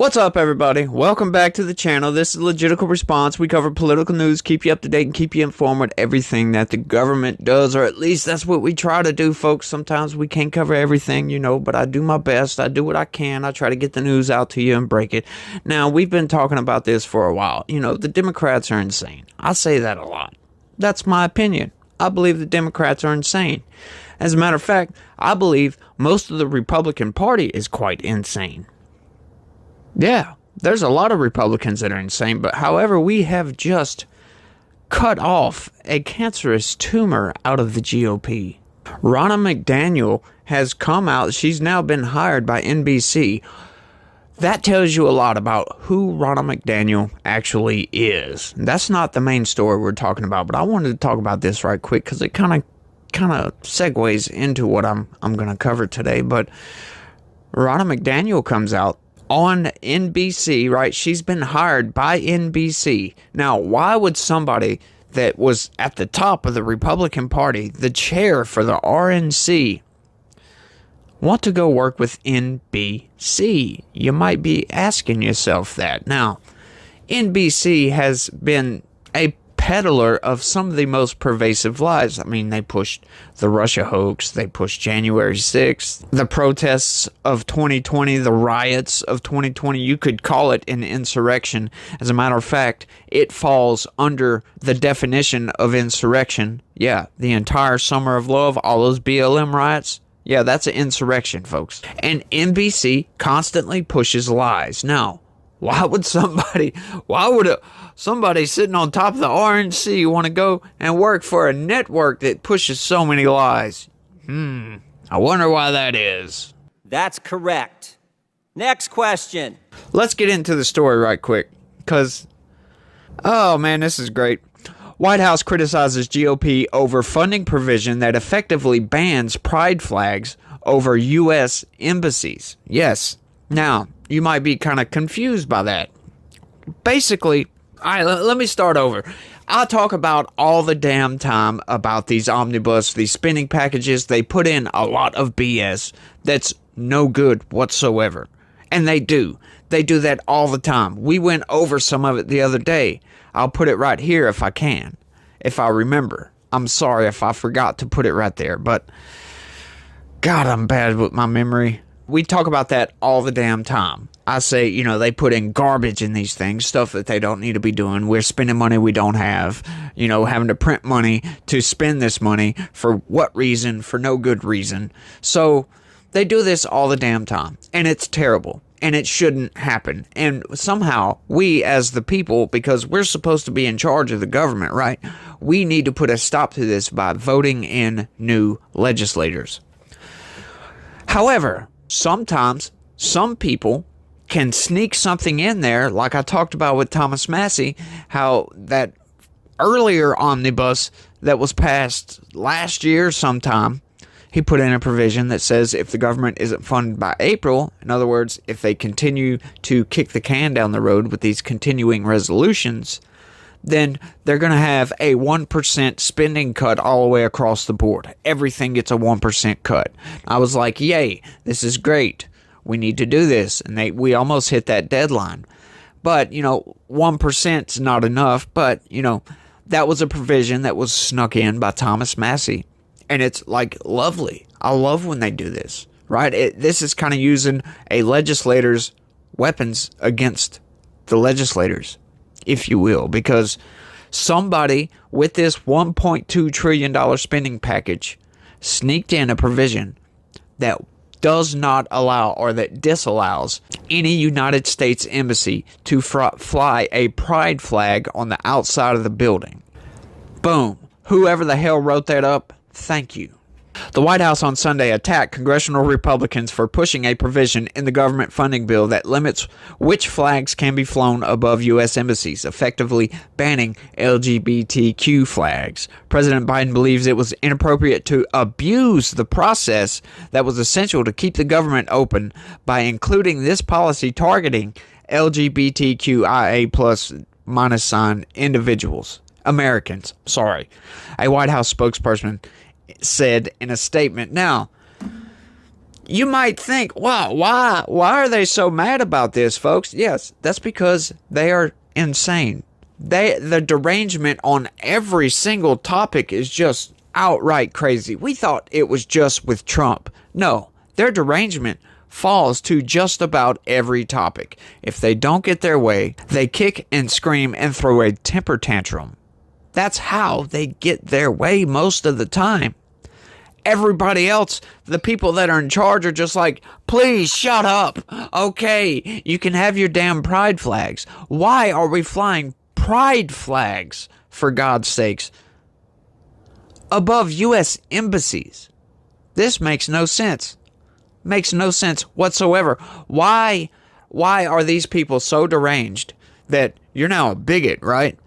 What's up, everybody? Welcome back to the channel. This is Logistical Response. We cover political news, keep you up to date, and keep you informed with everything that the government does, or at least that's what we try to do, folks. Sometimes we can't cover everything, but I do my best. I do what I can. I try to get the news out to you and break it. Now, we've been talking about this for a while. The Democrats are insane. I say that a lot. That's my opinion. I believe the Democrats are insane. As a matter of fact, I believe most of the Republican Party is quite insane. Yeah, there's a lot of Republicans that are insane, but however, we have just cut off a cancerous tumor out of the GOP. Ronna McDaniel has come out. She's now been hired by NBC. That tells you a lot about who Ronna McDaniel actually is. That's not the main story we're talking about, but I wanted to talk about this right quick because it kind of segues into what I'm going to cover today. But Ronna McDaniel comes out on NBC, right? She's been hired by NBC. Now, why would somebody that was at the top of the Republican Party, the chair for the RNC, want to go work with NBC? You might be asking yourself that. Now, NBC has been a peddler of some of the most pervasive lies. I mean, they pushed the Russia hoax, they pushed January 6th, the protests of 2020, the riots of 2020. You could call it an insurrection. As a matter of fact, it falls under the definition of insurrection. Yeah, the entire Summer of Love, all those BLM riots. Yeah, that's an insurrection, folks. And NBC constantly pushes lies. Now, why would somebody sitting on top of the RNC want to go and work for a network that pushes so many lies? I wonder why that is. That's correct. Next question. Let's get into the story right quick, because, oh man, this is great. White House criticizes GOP over funding provision that effectively bans pride flags over U.S. embassies. Yes. Now, you might be kind of confused by that. Basically, let me start over. I talk about all the damn time about these omnibus, these spending packages. They put in a lot of BS that's no good whatsoever. And they do. They do that all the time. We went over some of it the other day. I'll put it right here if I can, if I remember. I'm sorry if I forgot to put it right there, but God, I'm bad with my memory. We talk about that all the damn time. I say, they put in garbage in these things, stuff that they don't need to be doing. We're spending money we don't have, having to print money to spend this money. For what reason? For no good reason. So they do this all the damn time, and it's terrible, and it shouldn't happen. And somehow we as the people, because we're supposed to be in charge of the government, right? We need to put a stop to this by voting in new legislators. However, sometimes some people can sneak something in there, like I talked about with Thomas Massie, how that earlier omnibus that was passed last year sometime, he put in a provision that says if the government isn't funded by April, in other words, if they continue to kick the can down the road with these continuing resolutions, then they're going to have a 1% spending cut all the way across the board. Everything gets a 1% cut. I was like, yay, this is great. We need to do this. And we almost hit that deadline. But, 1% is not enough. But, that was a provision that was snuck in by Thomas Massie. And it's like lovely. I love when they do this, right? This is kind of using a legislator's weapons against the legislators, if you will, because somebody with this $1.2 trillion spending package sneaked in a provision that does not allow, or that disallows, any United States embassy to fly a pride flag on the outside of the building. Boom. Whoever the hell wrote that up, thank you. The White House on Sunday attacked congressional Republicans for pushing a provision in the government funding bill that limits which flags can be flown above U.S. embassies, effectively banning LGBTQ flags. President Biden believes it was inappropriate to abuse the process that was essential to keep the government open by including this policy targeting LGBTQIA plus minus sign individuals. Americans, sorry. A White House spokesperson said in a statement. Now, You might think, wow, why are they so mad about this, folks? Yes, that's because they are insane. The derangement on every single topic is just outright crazy. We thought it was just with Trump. No, their derangement falls to just about every topic. If they don't get their way, they kick and scream and throw a temper tantrum. That's how they get their way most of the time. Everybody else, the people that are in charge, are just like, please shut up. Okay, you can have your damn pride flags. Why are we flying pride flags, for God's sakes, above U.S. embassies? This makes no sense. Makes no sense whatsoever. Why are these people so deranged that you're now a bigot, right?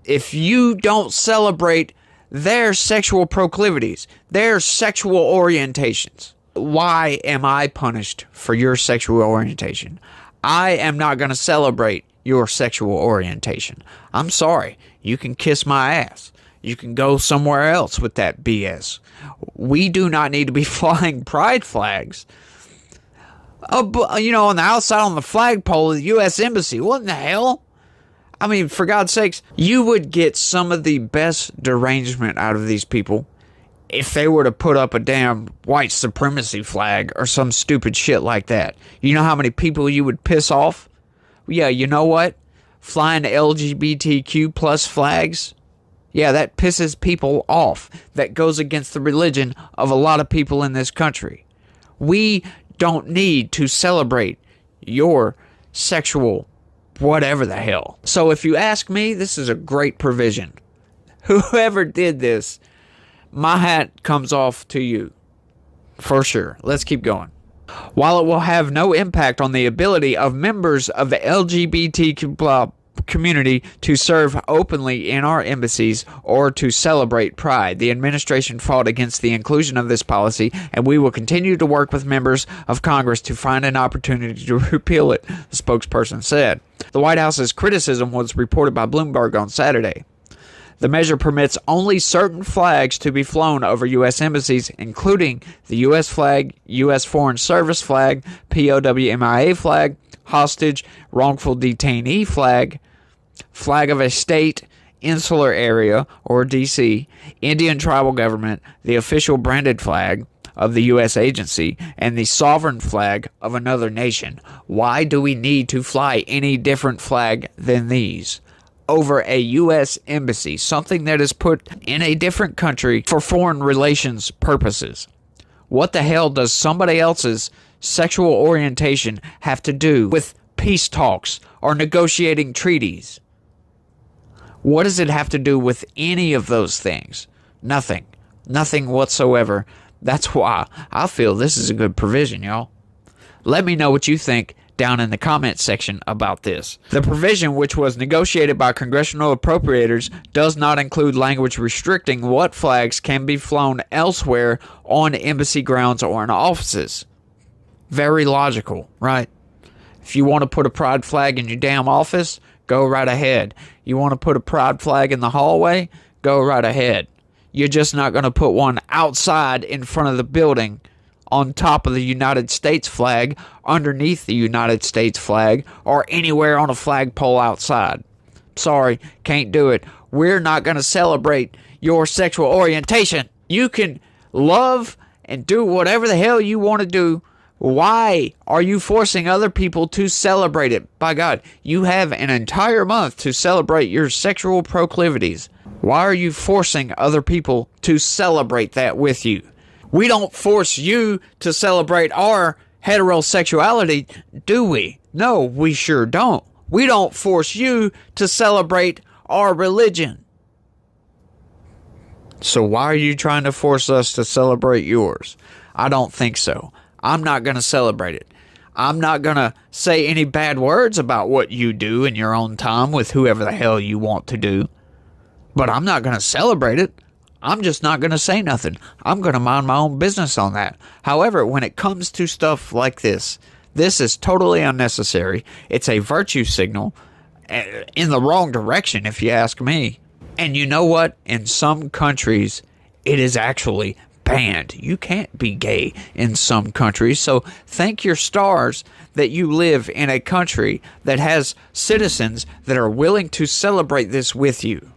If you don't celebrate their sexual proclivities, their sexual orientations, why am I punished for your sexual orientation? I am not going to celebrate your sexual orientation. I'm sorry. You can kiss my ass. You can go somewhere else with that BS. We do not need to be flying pride flags. On the outside on the flagpole of the U.S. Embassy. What in the hell? I mean, for God's sakes, you would get some of the best derangement out of these people if they were to put up a damn white supremacy flag or some stupid shit like that. You know how many people you would piss off? Yeah, you know what? Flying LGBTQ plus flags? Yeah, that pisses people off. That goes against the religion of a lot of people in this country. We don't need to celebrate your sexual whatever the hell. So if you ask me, this is a great provision. Whoever did this, my hat comes off to you. For sure. Let's keep going. While it will have no impact on the ability of members of the LGBTQ community to serve openly in our embassies or to celebrate Pride, the administration fought against the inclusion of this policy, and we will continue to work with members of Congress to find an opportunity to repeal it, the spokesperson said. The White House's criticism was reported by Bloomberg on Saturday. The measure permits only certain flags to be flown over U.S. embassies, including the U.S. flag, U.S. Foreign Service flag, POWMIA flag, hostage, wrongful detainee flag, flag of a state, insular area, or D.C., Indian tribal government, the official branded flag of the U.S. agency, and the sovereign flag of another nation. Why do we need to fly any different flag than these over a U.S. embassy, something that is put in a different country for foreign relations purposes? What the hell does somebody else's sexual orientation have to do with peace talks or negotiating treaties? What does it have to do with any of those things? Nothing. Nothing whatsoever. That's why I feel this is a good provision, y'all. Let me know what you think down in the comment section about this. The provision, which was negotiated by congressional appropriators, does not include language restricting what flags can be flown elsewhere on embassy grounds or in offices. Very logical, right? If you want to put a pride flag in your damn office, go right ahead. You want to put a pride flag in the hallway? Go right ahead. You're just not going to put one outside in front of the building on top of the United States flag, underneath the United States flag, or anywhere on a flagpole outside. Sorry, can't do it. We're not going to celebrate your sexual orientation. You can love and do whatever the hell you want to do. Why are you forcing other people to celebrate it? By God, you have an entire month to celebrate your sexual proclivities. Why are you forcing other people to celebrate that with you? We don't force you to celebrate our heterosexuality, do we? No, we sure don't. We don't force you to celebrate our religion. So why are you trying to force us to celebrate yours? I don't think so. I'm not going to celebrate it. I'm not going to say any bad words about what you do in your own time with whoever the hell you want to do. But I'm not going to celebrate it. I'm just not going to say nothing. I'm going to mind my own business on that. However, when it comes to stuff like this is totally unnecessary. It's a virtue signal in the wrong direction, if you ask me. And you know what? In some countries, it is actually banned. You can't be gay in some countries. So thank your stars that you live in a country that has citizens that are willing to celebrate this with you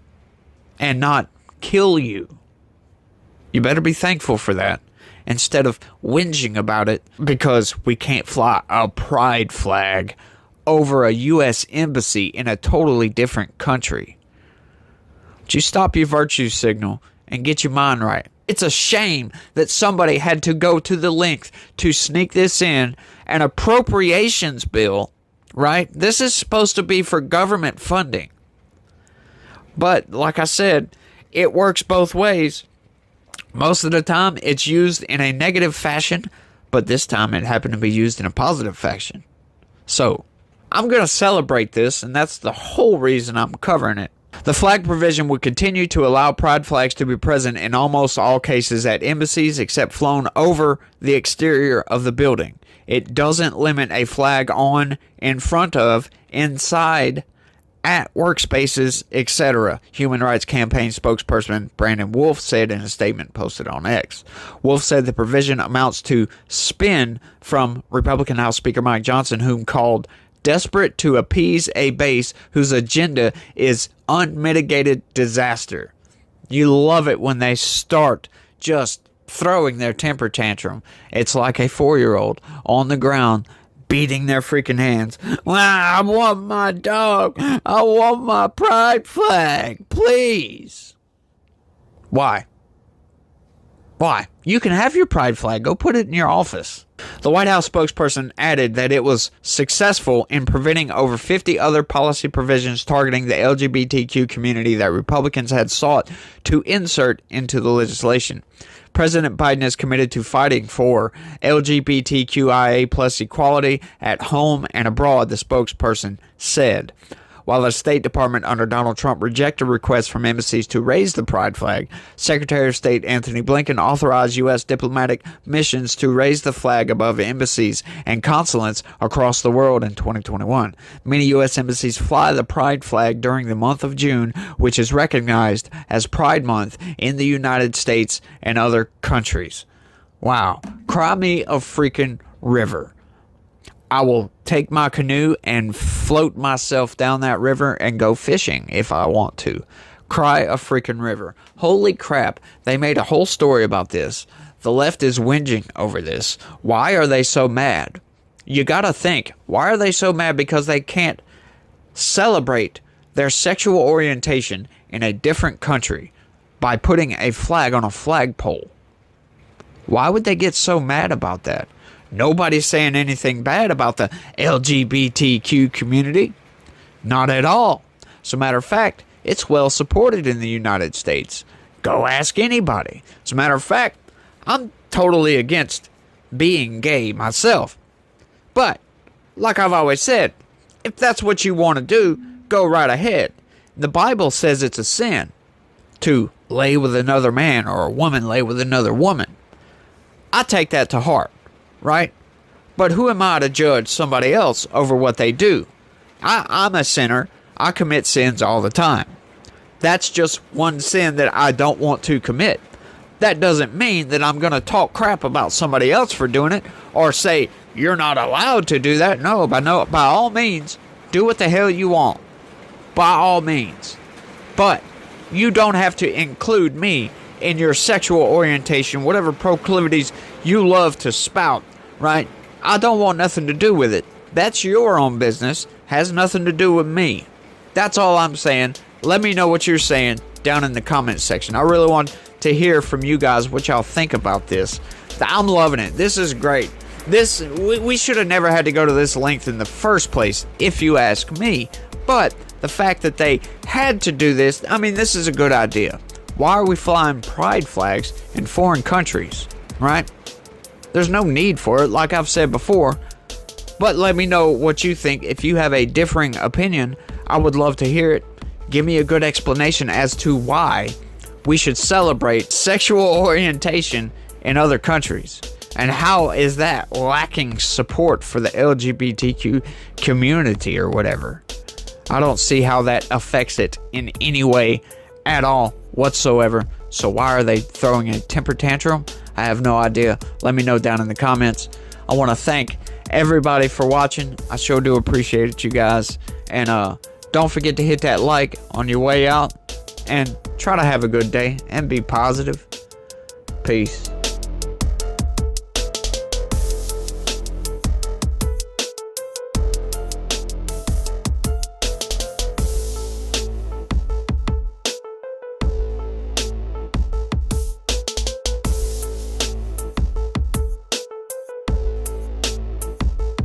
and not kill you. You better be thankful for that instead of whinging about it because we can't fly a pride flag over a U.S. embassy in a totally different country. Would you stop your virtue signal and get your mind right? It's a shame that somebody had to go to the length to sneak this in, an appropriations bill, right? This is supposed to be for government funding. But like I said, it works both ways. Most of the time, it's used in a negative fashion, but this time it happened to be used in a positive fashion. So, I'm going to celebrate this, and that's the whole reason I'm covering it. The flag provision would continue to allow pride flags to be present in almost all cases at embassies except flown over the exterior of the building. It doesn't limit a flag on, in front of, inside, at workspaces, etc., Human Rights Campaign spokesperson Brandon Wolf said in a statement posted on X. Wolf said the provision amounts to spin from Republican House Speaker Mike Johnson, whom called desperate to appease a base whose agenda is unmitigated disaster. You love it when they start just throwing their temper tantrum. It's like a 4-year-old on the ground beating their freaking hands. Well, I want my dog. I want my pride flag. Please. Why? Why? You can have your pride flag. Go put it in your office. The White House spokesperson added that it was successful in preventing over 50 other policy provisions targeting the LGBTQ community that Republicans had sought to insert into the legislation. President Biden is committed to fighting for LGBTQIA plus equality at home and abroad, the spokesperson said. While the State Department under Donald Trump rejected requests from embassies to raise the pride flag, Secretary of State Anthony Blinken authorized U.S. diplomatic missions to raise the flag above embassies and consulates across the world in 2021. Many U.S. embassies fly the pride flag during the month of June, which is recognized as Pride Month in the United States and other countries. Wow. Cry me a freaking river. I will take my canoe and float myself down that river and go fishing if I want to. Cry a freaking river. Holy crap, they made a whole story about this. The left is whinging over this. Why are they so mad? You gotta think, why are they so mad? Because they can't celebrate their sexual orientation in a different country by putting a flag on a flagpole. Why would they get so mad about that? Nobody's saying anything bad about the LGBTQ community. Not at all. As a matter of fact, it's well supported in the United States. Go ask anybody. As a matter of fact, I'm totally against being gay myself. But, like I've always said, if that's what you want to do, go right ahead. The Bible says it's a sin to lay with another man or a woman lay with another woman. I take that to heart. Right? But who am I to judge somebody else over what they do? I'm a sinner. I commit sins all the time. That's just one sin that I don't want to commit. That doesn't mean that I'm going to talk crap about somebody else for doing it or say, you're not allowed to do that. No, by all means, do what the hell you want. By all means. But you don't have to include me in your sexual orientation, whatever proclivities you love to spout, right? I don't want nothing to do with it. That's your own business. Has nothing to do with me. That's all I'm saying. Let me know what you're saying down in the comment section. I really want to hear from you guys what y'all think about this. I'm loving it. This is great. We should have never had to go to this length in the first place, if you ask me. But the fact that they had to do this, I mean, this is a good idea. Why are we flying pride flags in foreign countries, right? There's no need for it, like I've said before. But let me know what you think. If you have a differing opinion, I would love to hear it. Give me a good explanation as to why we should celebrate sexual orientation in other countries. And how is that lacking support for the LGBTQ community or whatever? I don't see how that affects it in any way at all whatsoever. So why are they throwing a temper tantrum? I have no idea. Let me know down in the comments. I want to thank everybody for watching. I sure do appreciate it, you guys. And don't forget to hit that like on your way out. And try to have a good day and be positive. Peace.